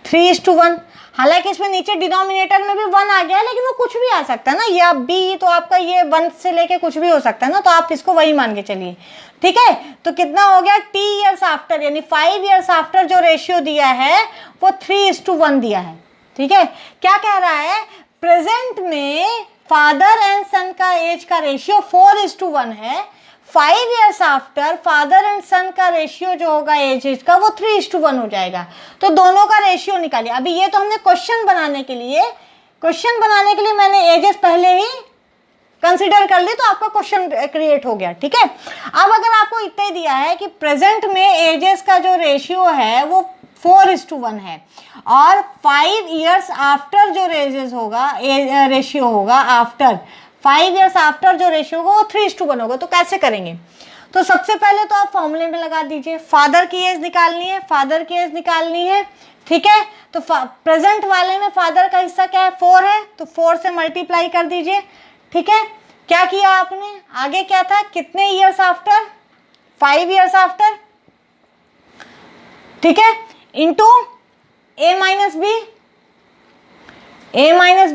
3:1। हालांकि इसमें नीचे डिनोमिनेटर में भी 1 आ गया है, लेकिन वो कुछ भी आ सकता है ना, ये बी तो आपका ये 1 से लेके कुछ भी हो सकता है ना, तो आप इसको वही मान के चलिए। ठीक है, तो कितना हो गया t ईयर्स आफ्टर, यानी 5 ईयर्स आफ्टर जो रेशियो दिया है वो 3:1 दिया है। ठीक है, क्या कह रहा है, प्रेजेंट में फादर एंड सन का एज का रेशियो 4:1 है, 5 ईयर्स आफ्टर फादर एंड सन का रेशियो जो होगा एज का वो 3:1 हो जाएगा। तो दोनों का रेशियो निकालिए। अभी ये तो हमने क्वेश्चन बनाने के लिए मैंने एजेस पहले ही कंसिडर कर ली, तो आपका क्वेश्चन क्रिएट हो गया। ठीक है, अब अगर आपको इतना ही दिया है कि प्रेजेंट में एजेस का जो रेशियो है वो 4:1 है और 5 ईयर्स आफ्टर जो रेशियो होगा आफ्टर 5 ईयर्स आफ्टर जो रेशियो होगा वो 3:1 होगा। तो कैसे करेंगे, तो सबसे पहले तो आप फॉर्मूले में लगा दीजिए, फादर की एज निकालनी है। ठीक है, तो प्रेजेंट वाले में फादर का हिस्सा क्या है 4 है, तो 4 से मल्टीप्लाई कर दीजिए। ठीक है, क्या किया आपने, आगे क्या था, कितने ईयर्स आफ्टर 5 ईयर्स आफ्टर, ठीक है, इंटू a-b,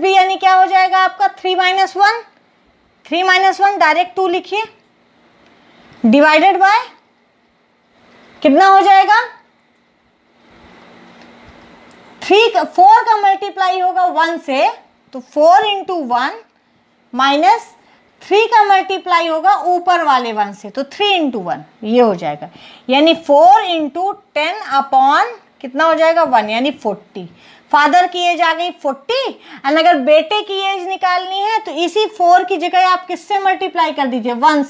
यानी क्या हो जाएगा आपका 3-1 डायरेक्ट 2 लिखिए, डिवाइडेड बाय कितना हो जाएगा 4 का मल्टीप्लाई होगा 1 से, तो 4 × 1 माइनस 3 का मल्टीप्लाई होगा ऊपर वाले 1 से, तो 3 × 1 ये हो जाएगा, यानी 4 × 10 अपॉन कितना हो जाएगा 1, यानी 40। फादर की एज आ गई 40, एंड अगर बेटे की एज निकालनी है तो इसी 4 की जगह आप किससे मल्टीप्लाई कर दीजिए, 1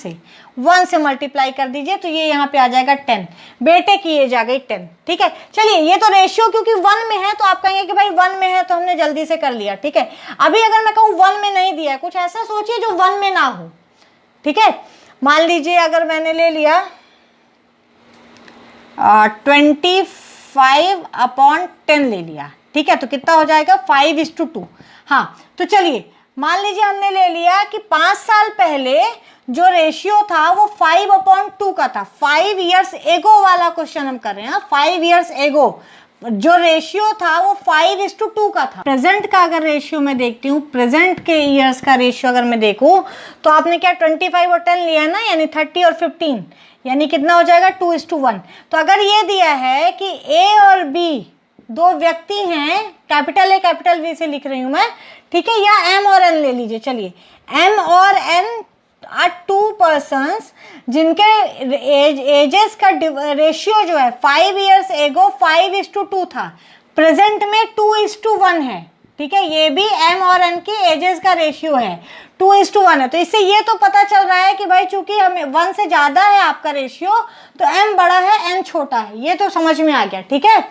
से मल्टीप्लाई कर दीजिए, तो ये यहाँ पे आ जाएगा 10। बेटे की एज आ गई 10। ठीक है, चलिए ये तो रेशियो क्योंकि 1 में है तो आप कहेंगे कि भाई 1 में है तो हमने जल्दी से कर लिया। ठीक है, अभी अगर मैं कहूँ 1 में नहीं दिया है, कुछ ऐसा सोचिए जो 1 में ना हो। ठीक है, मान लीजिए अगर मैंने ले लिया 25/10 ले लिया। ठीक है, तो कितना हो जाएगा 5:2। हाँ, तो चलिए मान लीजिए हमने ले लिया कि 5 साल पहले जो रेशियो था वो 5/2 का था। 5 इयर्स एगो वाला क्वेश्चन हम कर रहे हैं। 5 इयर्स एगो जो रेशियो था वो 5:2 का था। प्रेजेंट का अगर रेशियो मैं देखती हूँ, प्रेजेंट के इयर्स का रेशियो अगर मैं देखूँ तो आपने क्या 25 और 10 लिया है ना, यानी 30 और 15, यानी कितना हो जाएगा 2:1। तो अगर ये दिया है कि ए और बी दो व्यक्ति हैं, कैपिटल ए कैपिटल बी से लिख रही हूं मैं। ठीक है, या एम और एन ले लीजिए। चलिए एम और एन आर 2 पर्सन्स जिनके एजेस का रेशियो जो है 5 इयर्स एगो 5:2 था, प्रेजेंट में 2:1 है। ठीक है, ये भी एम और एन की एजेस का रेशियो है, 2:1 है। तो इससे ये तो पता चल रहा है कि भाई चूंकि हमें 1 से ज्यादा है आपका रेशियो, तो एम बड़ा है एन छोटा है, ये तो समझ में आ गया। ठीक है,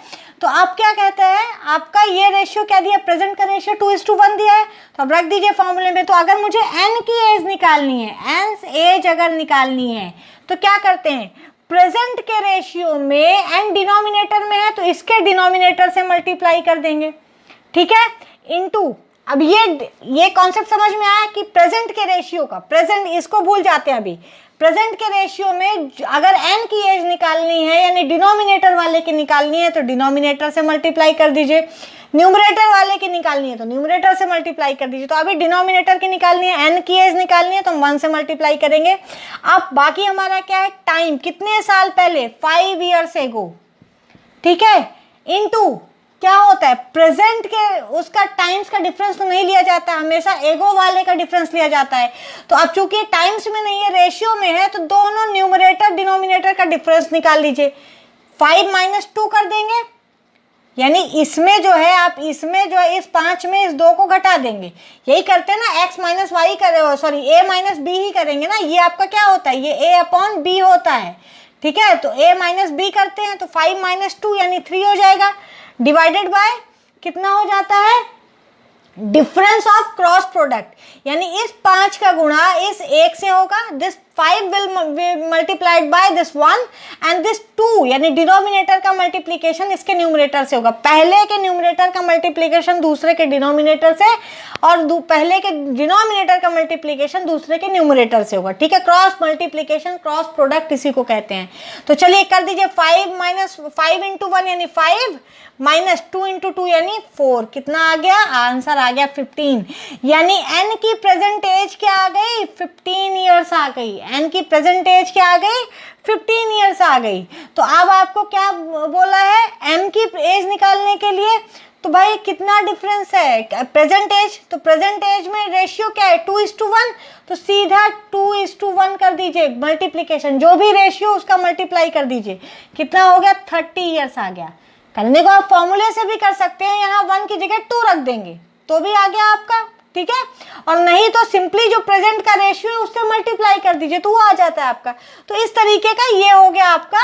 तो आप क्या कहते हैं, आपका ये रेशियो क्या दिया, प्रेजेंट का रेशियो 2:1 दिया है, तो अब रख दीजिए फॉर्मूले में। तो अगर मुझे एन की एज निकालनी है, एन एज अगर निकालनी है तो क्या करते हैं, प्रेजेंट के रेशियो में एन डिनोमिनेटर में है तो इसके डिनोमिनेटर से मल्टीप्लाई कर देंगे। ठीक है, इनटू, अब ये कॉन्सेप्ट समझ में आया कि प्रेजेंट के रेशियो का, प्रेजेंट इसको भूल जाते हैं अभी, प्रेजेंट के रेशियो में अगर n की एज निकालनी है यानी डिनोमिनेटर वाले की निकालनी है तो डिनोमिनेटर से मल्टीप्लाई कर दीजिए, न्यूमरेटर वाले की निकालनी है तो न्यूमरेटर से मल्टीप्लाई कर दीजिए। तो अभी डिनोमिनेटर की निकालनी है, n की एज निकालनी है तो हम 1 से मल्टीप्लाई करेंगे। अब बाकी हमारा क्या है, टाइम कितने साल पहले, 5 ईयर्स एगो। ठीक है, इनटू क्या होता है, प्रेजेंट के उसका टाइम्स का डिफरेंस तो नहीं लिया जाता, हमेशा एगो वाले का डिफरेंस लिया जाता है। तो अब चूंकि टाइम्स में नहीं है, रेशियो में है, तो दोनों न्यूमरेटर डिनोमिनेटर का डिफरेंस निकाल लीजिए। 5 - 2 कर देंगे, यानी इसमें जो है आप इसमें जो है इस 5 में इस 2 को घटा देंगे। यही करते हैं ना, x - y करे, सॉरी a - b ही करेंगे ना। ये आपका क्या होता है, ये a/b होता है। ठीक है, तो a - b करते हैं तो 5 - 2 यानी 3 हो जाएगा, डिवाइडेड बाय कितना हो जाता है, डिफरेंस ऑफ क्रॉस प्रोडक्ट, यानी इस 5 का गुणा इस 1 से होगा, this 5 will multiplied by this 1 and this 2, यानी डिनोमिनेटर का मल्टीप्लिकेशन इसके न्यूमरेटर से होगा। पहले के न्यूमरेटर का मल्टीप्लिकेशन दूसरे के डिनोमिनेटर से और पहले के डिनोमिनेटर का मल्टीप्लिकेशन दूसरे के न्यूमरेटर से होगा। ठीक है, क्रॉस मल्टीप्लिकेशन, क्रॉस प्रोडक्ट इसी को कहते हैं। तो चलिए कर दीजिए, 5 - 5 × 1 यानी 5 - 2 × 2 यानी 4, कितना आ गया, आंसर आ गया 15। यानी n की प्रेजेंट एज क्या आ गई, 15 ईयर्स आ गई। n की प्रेजेंट एज क्या आ गई, 15 ईयर्स आ गई। तो अब आपको क्या बोला है, m की एज निकालने के लिए, तो भाई कितना डिफरेंस है प्रेजेंट एज, तो प्रेजेंट एज में रेशियो क्या है 2:1, तो सीधा 2:1 कर दीजिए मल्टीप्लिकेशन, जो भी रेशियो उसका मल्टीप्लाई कर दीजिए, कितना हो गया 30 ईयर्स आ गया। करने को आप फॉर्मूले से भी कर सकते हैं, यहाँ 1 की जगह 2 रख देंगे तो भी आ गया आपका। ठीक है, और नहीं तो सिंपली जो प्रेजेंट का रेशियो है उससे मल्टीप्लाई कर दीजिए तो वो आ जाता है आपका। तो इस तरीके का ये हो गया आपका,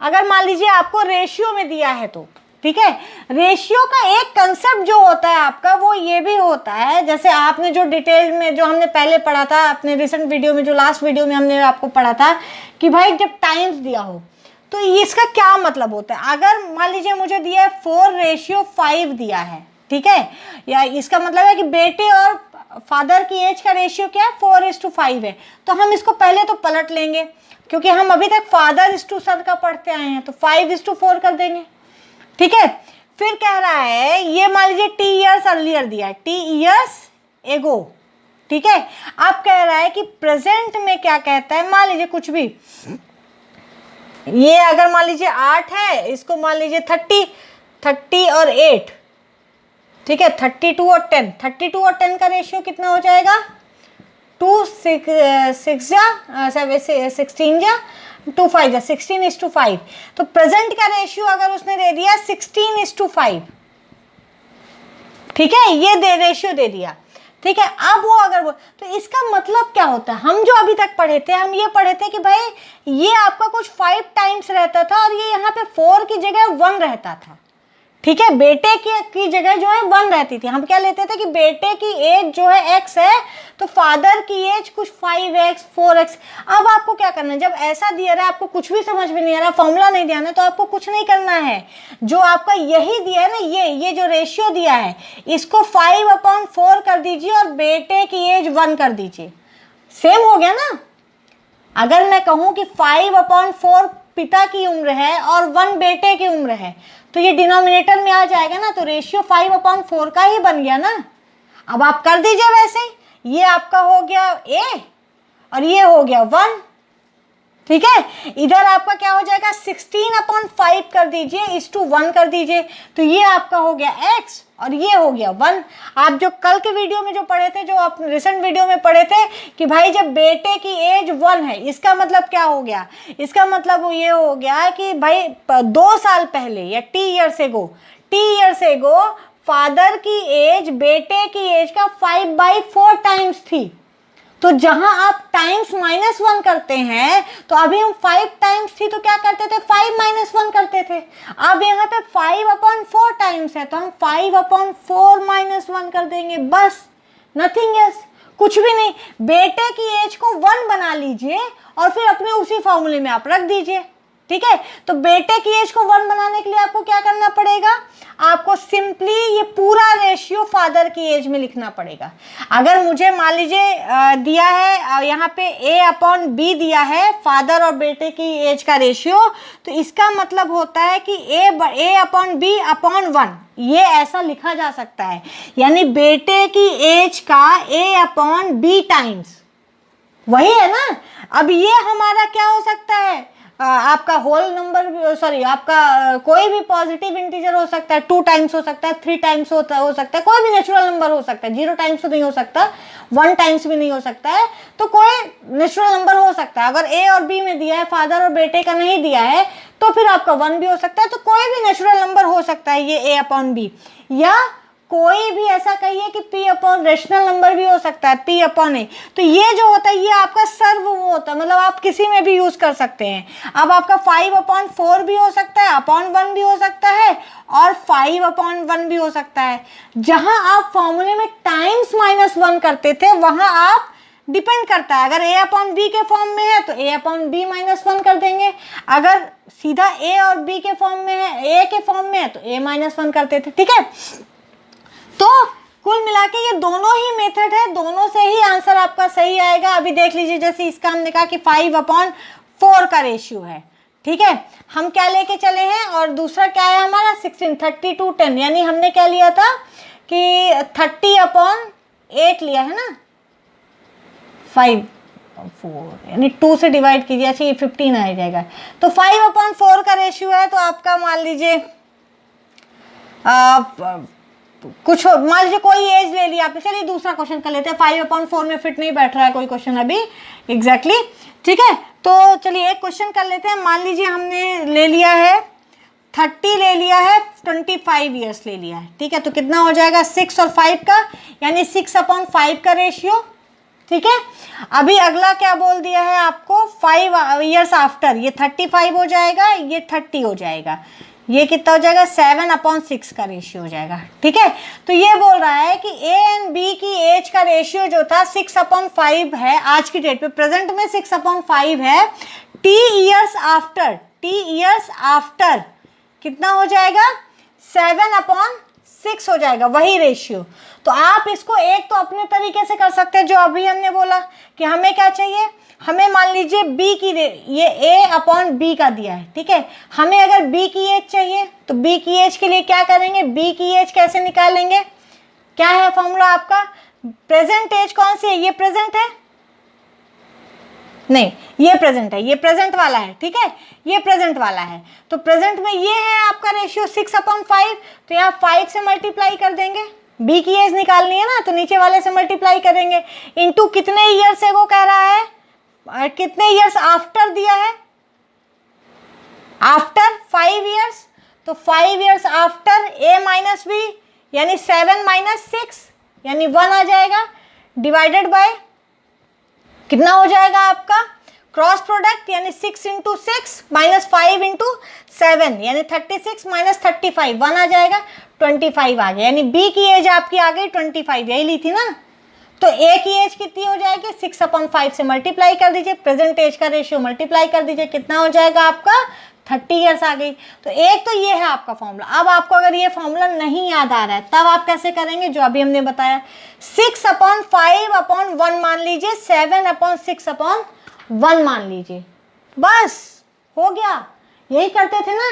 अगर मान लीजिए आपको रेशियो में दिया है तो। ठीक है, रेशियो का एक कंसेप्ट जो होता है आपका वो ये भी होता है, जैसे आपने जो डिटेल में जो हमने पहले पढ़ा था अपने रिसेंट वीडियो में, जो लास्ट वीडियो में हमने आपको पढ़ा था कि भाई जब टाइम्स दिया हो तो इसका क्या मतलब होता है। अगर मान लीजिए मुझे दिया है 4:5 दिया है, ठीक है, या इसका मतलब है कि बेटे और फादर की एज का रेशियो क्या है 4:5 है, तो हम इसको पहले तो पलट लेंगे क्योंकि हम अभी तक फादर इस टू सन का पढ़ते आए हैं, तो 5:4 कर देंगे। ठीक है, फिर कह रहा है ये मान लीजिए t ईयर्स अर्लियर दिया है, t ईयर्स एगो। ठीक है, अब कह रहा है कि प्रेजेंट में क्या कहता है, मान लीजिए कुछ भी, ये अगर मान लीजिए 8 है, इसको मान लीजिए 30 और 8। ठीक है, 32 और 10, 32 और 10 का रेशियो कितना हो जाएगा 2 6 16 2 5 16:5। तो प्रेजेंट का रेशियो अगर उसने दे दिया 16:5, ठीक है, ये दे रेशियो दे दिया, ठीक है। अब वो अगर वो, तो इसका मतलब क्या होता है, हम जो अभी तक पढ़े थे, हम ये पढ़े थे कि भाई ये आपका कुछ 5 टाइम्स रहता था और ये यहाँ पे 4 की जगह 1 रहता था, ठीक है। बेटे की जगह जो है 1 रहती थी। हम क्या लेते थे कि बेटे की एज जो है x है तो फादर की एज कुछ 5x 4x। अब आपको क्या करना है, जब ऐसा दिया रहा है, आपको कुछ भी समझ में नहीं आ रहा, फॉर्मूला नहीं दिया ना, तो आपको कुछ नहीं करना है। जो आपका यही दिया है ना, ये जो रेशियो दिया है, इसको 5/4 कर दीजिए और बेटे की एज 1 कर दीजिए। सेम हो गया ना। अगर मैं कहूं कि 5/4 पिता की उम्र है और 1 बेटे की उम्र है, तो ये डिनोमिनेटर में आ जाएगा ना, तो रेशियो 5/4 का ही बन गया ना। अब आप कर दीजिए वैसे ही, ये आपका हो गया a और ये हो गया 1, ठीक है। इधर आपका क्या हो जाएगा, 16/5 कर दीजिए, इस टू 1 कर दीजिए, तो ये आपका हो गया x और ये हो गया 1। आप जो कल के वीडियो में जो पढ़े थे, जो आप रिसेंट वीडियो में पढ़े थे कि भाई जब बेटे की एज 1 है, इसका मतलब क्या हो गया, इसका मतलब ये हो गया कि भाई 2 साल पहले या t ईयर्स एगो फादर की एज बेटे की एज का 5/4 टाइम्स थी। तो जहां आप टाइम्स -1 करते हैं, तो अभी हम 5 टाइम्स थी तो क्या करते थे, 5 - 1 करते थे। अब यहाँ पे 5/4 टाइम्स है तो हम 5/4 - 1 कर देंगे, बस, नथिंग एल्स, कुछ भी नहीं। बेटे की एज को 1 बना लीजिए और फिर अपने उसी फॉर्मूले में आप रख दीजिए, ठीक है। तो बेटे की एज को 1 बनाने के लिए आपको क्या करना पड़ेगा, आपको सिंपली ये पूरा रेशियो फादर की एज में लिखना पड़ेगा। अगर मुझे मान लीजिए दिया है यहाँ पे a/b दिया है, फादर और बेटे की एज का रेशियो, तो इसका मतलब होता है कि a/b/1, ये ऐसा लिखा जा सकता है, यानी बेटे की एज का a/b टाइम्स, वही है ना। अब ये हमारा क्या हो सकता है, आपका होल नंबर, सॉरी आपका कोई भी पॉजिटिव इंटीजर हो सकता है, 2 टाइम्स हो सकता है, 3 टाइम्स हो सकता है, कोई भी नेचुरल नंबर हो सकता है, 0 टाइम्स तो नहीं हो सकता, 1 टाइम्स भी नहीं हो सकता है, तो कोई नेचुरल नंबर हो सकता है। अगर ए और बी में दिया है, फादर और बेटे का नहीं दिया है, तो फिर आपका 1 भी हो सकता है। तो कोई भी नेचुरल नंबर हो सकता है ये a/b, या कोई भी ऐसा कहिए कि p/ रेशनल नंबर भी हो सकता है, p/a। तो ये जो होता है ये आपका सर्व वो होता है, मतलब आप किसी में भी यूज कर सकते हैं। अब आपका 5/4 भी हो सकता है, /1 भी हो सकता है और 5/1 भी हो सकता है। जहां आप फॉर्मूले में टाइम्स -1 करते थे, वहां आप डिपेंड करता है, अगर a/b के फॉर्म में है तो a/b -1 कर देंगे, अगर सीधा a और b के फॉर्म में है, a के फॉर्म में है तो a -1 करते थे, ठीक है। तो कुल मिला के ये दोनों ही मेथड है, दोनों से ही आंसर आपका सही आएगा। अभी देख लीजिए, जैसे इसका हमने कहा कि 5/4 का रेशियो है, ठीक है। हम क्या लेके चले हैं, और दूसरा क्या है हमारा 16, 30/10, यानी हमने क्या लिया था कि 30/8 लिया है ना, 5/4 यानी 2 से डिवाइड कीजिए, अच्छा ये 15 आ जाएगा। तो 5/4 का रेशियो है, तो आपका मान लीजिए कुछ मान लीजिए कोई एज ले लिया आपने। चलिए दूसरा क्वेश्चन कर लेते हैं, 5/4 में फिट नहीं बैठ रहा है कोई क्वेश्चन अभी एग्जैक्टली, ठीक है। तो चलिए एक क्वेश्चन कर लेते हैं। मान लीजिए हमने ले लिया है 30 ले लिया है, 25 ईयर्स ले लिया है, ठीक है। तो कितना हो जाएगा 6 और 5 का, यानी 6/5 का रेशियो, ठीक है। अभी अगला क्या बोल दिया है आपको, 5 ईयर्स आफ्टर, ये 35 हो जाएगा, ये 30 हो जाएगा, ये कितना हो जाएगा 7/6 का रेशियो हो जाएगा, ठीक है। तो ये बोल रहा है कि ए एंड बी की एज का रेशियो जो था 6/5 है आज की डेट पे, प्रेजेंट में 6/5 है। टी ईयर्स आफ्टर कितना हो जाएगा 7/6 हो जाएगा, वही रेशियो। तो आप इसको एक तो अपने तरीके से कर सकते हैं, जो अभी हमने बोला कि हमें क्या चाहिए, हमें मान लीजिए b की ये a/b का दिया है, ठीक है। हमें अगर b की एज चाहिए तो b की एज के लिए क्या करेंगे, b की एज कैसे निकालेंगे, क्या है फॉर्मूला आपका, प्रेजेंट एज कौन सी है, ये प्रेजेंट है, नहीं ये प्रेजेंट है, ये प्रेजेंट वाला है, ठीक है, ये प्रेजेंट वाला है। तो प्रेजेंट में ये है आपका रेशियो 6/5, तो यहाँ 5 से मल्टीप्लाई कर देंगे, b की एज निकालनी है ना, तो नीचे वाले से मल्टीप्लाई करेंगे, इनटू कितने ईयर से वो कह रहा है, कितने ईयर्स आफ्टर दिया है, आफ्टर 5 ईयर्स, तो 5 ईयर्स आफ्टर a - b, यानी 7 माइनस 6 यानी 1 आ जाएगा, डिवाइडेड बाय कितना हो जाएगा आपका क्रॉस प्रोडक्ट, यानी 6 इंटू 6 माइनस 5 इंटू 7 यानी 36 माइनस 35 1 आ जाएगा, 25 आ गया। यानी बी की एज आपकी आ गई 25, यही ली थी ना। तो ए की एज कितनी हो जाएगी, 6/5 से मल्टीप्लाई कर दीजिए, प्रेजेंट एज का रेशियो मल्टीप्लाई कर दीजिए, कितना हो जाएगा आपका 30 ईयर्स आ गई। तो एक तो ये है आपका फॉर्मूला। अब आपको अगर ये फॉर्मूला नहीं याद आ रहा है तब आप कैसे करेंगे, जो अभी हमने बताया 6/5/1 मान लीजिए, 7/6/1 मान लीजिए, बस हो गया। यही करते थे ना।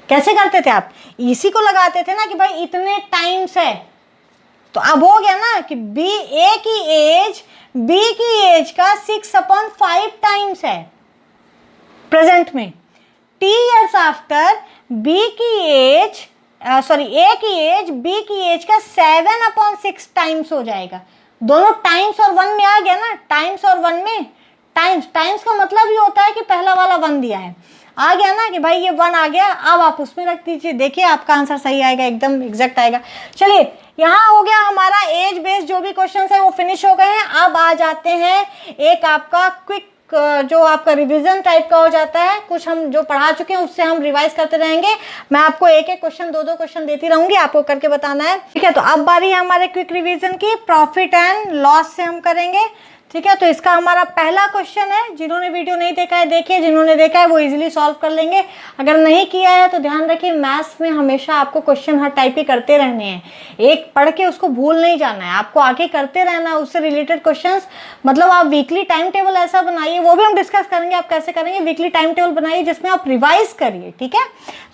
कैसे करते थे आप, इसी को लगाते थे ना कि भाई इतने टाइम्स है। तो अब हो गया ना कि ए की एज बी की एज का 6/5 टाइम्स है प्रेजेंट में। टी ईयर्स आफ्टर बी की एज ए की एज बी की एज का 7/6 टाइम्स हो जाएगा। दोनों टाइम्स और 1 में आ गया ना, टाइम्स और 1 में, टाइम्स का मतलब ये होता है कि पहला वाला 1 दिया है, आ गया ना कि भाई ये 1 आ गया। अब आप उसमें रख दीजिए, देखिए आपका आंसर सही आएगा, एकदम एग्जैक्ट आएगा। चलिए यहाँ हो गया हमारा एज बेस्ड जो भी क्वेश्चंस है वो फिनिश हो गए हैं। अब आ जाते हैं एक आपका क्विक जो आपका रिवीजन टाइप का हो जाता है। कुछ हम जो पढ़ा चुके हैं उससे हम रिवाइज करते रहेंगे। मैं आपको एक एक क्वेश्चन, दो क्वेश्चन देती रहूंगी, आपको करके बताना है, ठीक है। तो अब बारी है हमारे क्विक रिवीजन की, प्रॉफिट एंड लॉस से हम करेंगे, ठीक है। तो इसका हमारा पहला क्वेश्चन है, जिन्होंने वीडियो नहीं देखा है देखिए, जिन्होंने देखा है वो इजीली सॉल्व कर लेंगे। अगर नहीं किया है तो ध्यान रखिए, मैथ्स में हमेशा आपको क्वेश्चन हर टाइप के करते रहने हैं, एक पढ़ के उसको भूल नहीं जाना है, आपको आगे करते रहना है उससे रिलेटेड क्वेश्चंस। मतलब आप वीकली टाइम टेबल ऐसा बनाइए, वो भी हम डिस्कस करेंगे आप कैसे करेंगे। वीकली टाइम टेबल बनाइए जिसमें आप रिवाइज करिए, ठीक है।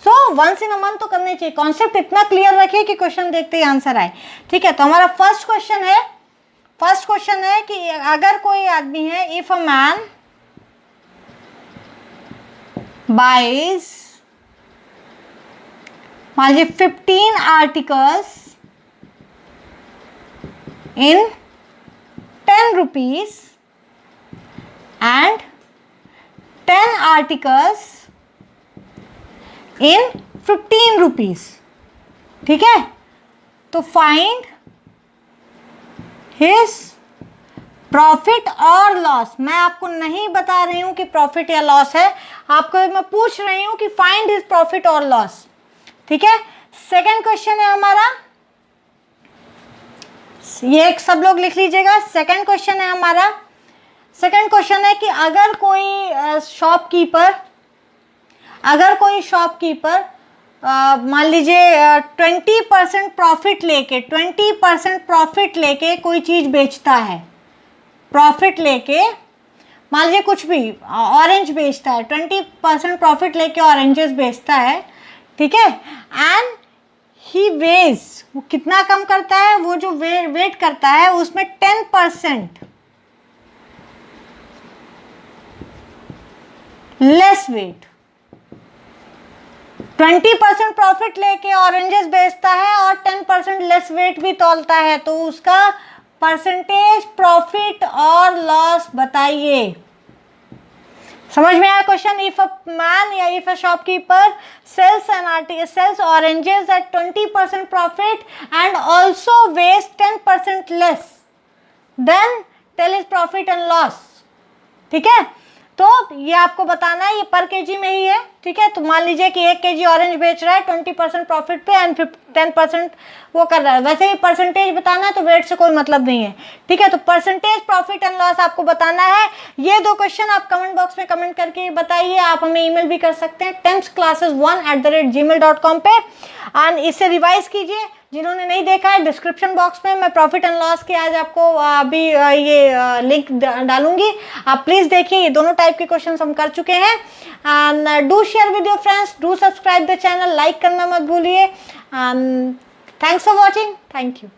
So once in a month तो करने चाहिए। कॉन्सेप्ट इतना क्लियर रखिए कि क्वेश्चन देखते ही आंसर आए, ठीक है। तो हमारा फर्स्ट क्वेश्चन है कि अगर कोई आदमी है, इफ अ मैन बाइज, मान लीजिए 15 articles in 10 rupees and 10 articles in 15 rupees, ठीक है। तो फाइंड हिज प्रॉफिट और लॉस। मैं आपको नहीं बता रही हूं कि प्रॉफिट या लॉस है, आपको मैं पूछ रही हूं कि फाइंड हिज प्रॉफिट और लॉस, ठीक है। सेकंड क्वेश्चन है हमारा, ये एक सब लोग लिख लीजिएगा। सेकंड क्वेश्चन है हमारा, सेकंड क्वेश्चन है कि अगर कोई शॉपकीपर मान लीजिए 20% प्रॉफिट लेके कोई चीज बेचता है, प्रॉफिट लेके मान लीजिए कुछ भी ऑरेंज बेचता है, 20% प्रॉफिट लेके ऑरेंजेस बेचता है, ठीक है। एंड ही वेज, वो कितना कम करता है, वो जो वेट करता है उसमें 10% लेस वेट, 20% प्रॉफिट लेके ऑरेंजेस बेचता है और 10% लेस वेट भी तौलता है, तो उसका परसेंटेज प्रॉफिट और लॉस बताइए। समझ में आया क्वेश्चन। इफ अ मैन या if a shopkeeper sells oranges at 20% profit and also weighs 10% less, then tell his profit and loss, ठीक है। तो ये आपको बताना है, ये पर केजी में ही है, ठीक है। तो मान लीजिए कि 1 केजी ऑरेंज बेच रहा है 20% प्रॉफिट पे एंड 10% वो कर रहा है। वैसे ही परसेंटेज बताना है तो वेट से कोई मतलब नहीं है, ठीक है। तो परसेंटेज प्रॉफिट एंड लॉस आपको बताना है। ये 2 क्वेश्चन आप कमेंट बॉक्स में कमेंट करके बताइए। आप हमें ईमेल भी कर सकते हैं tempsclasses1@gmail.com पे, एंड इसे रिवाइज कीजिए। जिन्होंने नहीं देखा है डिस्क्रिप्शन बॉक्स में मैं प्रॉफिट एंड लॉस के आज आपको अभी ये लिंक डालूंगी, आप प्लीज देखिए। ये दोनों टाइप के क्वेश्चंस हम कर चुके हैं। And do share with your friends, do subscribe the channel, like करना मत भूलिए। Thanks for watching, thank you.